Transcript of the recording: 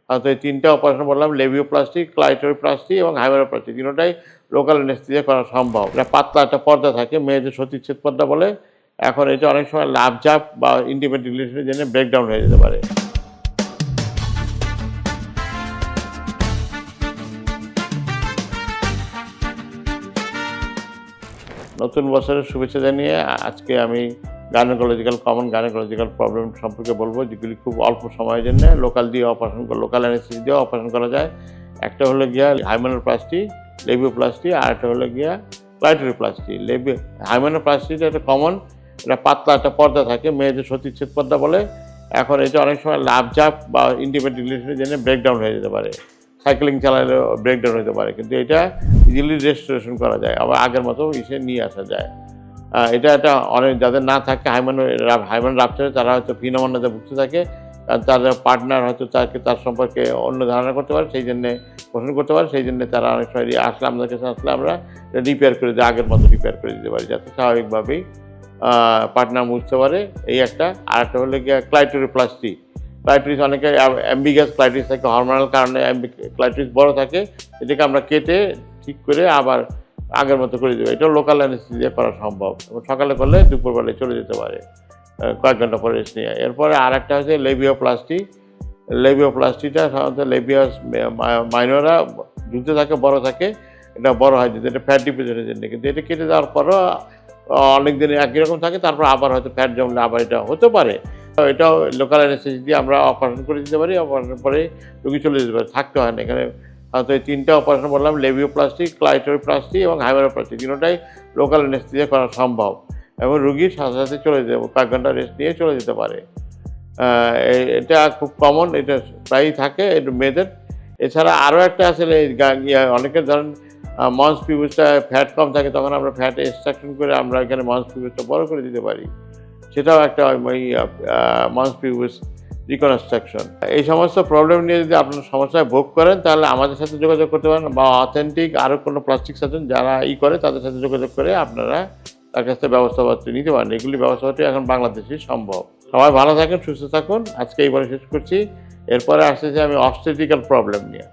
তো এই তিনটা অপারেশন বললাম, লেবিওপ্লাস্টি, ক্লাইটোরিপ্লাস্টি এবং হাইমেনোপ্লাস্টি, তিনটাই লোকাল অ্যানেস্থেসিয়া করা সম্ভব। এটা পাতলা একটা পর্দা থাকে, মেয়েদের সতীচ্ছেদ পর্দা বলে। এখন এটা অনেক সময় লাভঝাপ বা ইন্টিমেট রিলেশনের জন্য ব্রেকডাউন হয়ে যেতে পারে। নতুন বছরের শুভেচ্ছা জানিয়ে আজকে আমি কমন গাইনোকোলজিক্যাল প্রবলেম সম্পর্কে বলবো, যেগুলি খুব অল্প সময়ের জন্য লোকাল অ্যানেস্থেসিয়া দিয়ে অপারেশন করা যায়। একটা হলো গিয়া হাইমেনোপ্লাস্টি, লেবিওপ্লাস্টি, আর একটা হলো গিয়া ক্লাইটোরিপ্লাস্টি। হাইমেনোপ্লাস্টিটা একটা কমন, এটা পাতলা একটা পর্দা থাকে, মেয়েদের সতীচ্ছেদ পর্দা বলে। এখন এটা অনেক সময় লাভঝাপ বা ইন্টিমেট রিলেশনের জন্য ব্রেকডাউন হয়ে যেতে পারে, সাইকেলিং চালালেও ব্রেকডাউন হতে পারে, কিন্তু এটা ইজিলি রেস্টোরেশন করা যায়, আবার আগের মতো নিয়ে আসা যায়। এটা অনেক যাদের না থাকে হাইমেন রাপচারে, তারা হয়তো ফিনোমেনাতে ভুগতে থাকে, কারণ তার পার্টনার হয়তো তার সম্পর্কে অন্য ধারণা করতে পারে, সেই জন্যে পোষণ করতে পারে, সেই জন্যে তারা অনেক সময় আমাদের কাছে আসলে আমরা রিপেয়ার করে দিই, আগের মতো রিপেয়ার করে দিতে পারি, যাতে স্বাভাবিকভাবেই পার্টনার বুঝতে পারে। এই একটা। আর একটা হলো গিয়ে ক্লাইটোরিপ্লাস্টি। ক্লাইটোরিস অনেকে অ্যাম্বিগাস ক্লাইটোরিস থাকে, হরমোনাল কারণে ক্লাইটোরিস বড় থাকে, এটাকে আমরা কেটে ঠিক করে আবার আগের মতো করে দেবো। এটাও লোকাল অ্যানেস্থেসিয়া করা সম্ভব, এবং সকালে করলে দুপুরবেলায় চলে যেতে পারে, কয়েক ঘন্টা পরে রেস্ট নিয়ে। এরপরে আর একটা হচ্ছে লেবিওপ্লাস্টি। লেবিওপ্লাস্টিটা সাধারণত লেবিয়াস মাইনরা ঝুলতে থাকে, বড় থাকে, এটা বড় হয় যদি এটা ফ্যাট ডিপোজিটের জন্য, কিন্তু এটা কেটে দেওয়ার পরও অনেক দিন একই রকম থাকে, তারপর আবার হয়তো ফ্যাট জমলে আবার এটা হতে পারে। এটাও লোকাল অ্যানেস্থেসিয়া দিয়ে আমরা অপারেশন করে দিতে পারি, অপারেশন পরে রোগী চলে যেতে পারে, থাকতে হয় না এখানে। তো এই তিনটা অপারেশন বললাম, লেবিওপ্লাস্টি, ক্লাইটোরিপ্লাস্টি এবং হাইমেনোপ্লাস্টি, তিনটাই লোকাল অ্যানেস্থেসিয়া করা সম্ভব, এবং রোগীর সাথে সাথে চলে যেতে, কয়েক ঘন্টা রেস্ট নিয়ে চলে যেতে পারে। এটা খুব কমন, এটা প্রায়ই থাকে এটা মেয়েদের। এছাড়া আরও একটা আসলে অনেকের ধরেন মন্স পিউবসটা ফ্যাট কম থাকে, তখন আমরা ফ্যাট এক্সট্রাকশন করে আমরা এখানে মন্স পিউবসটা বড় করে দিতে পারি, সেটাও একটা মন্স পিউবস রিকনস্ট্রাকশন। এই সমস্ত প্রবলেম নিয়ে যদি আপনার সমস্যায় ভোগ করেন, তাহলে আমাদের সাথে যোগাযোগ করতে পারেন, বা অথেন্টিক আরও কোনো প্লাস্টিক সার্জন যারা করে তাদের সাথে যোগাযোগ করে আপনারা তার কাছ থেকে ব্যবস্থাপত্র নিতে পারেন। এগুলি ব্যবস্থাপত্র এখন বাংলাদেশেই সম্ভব। সবাই ভালো থাকুন, সুস্থ থাকুন। আজকে এই বলে শেষ করছি। এরপরে আসতেছে আমি অবস্টেট্রিক্যাল প্রবলেম নিয়ে।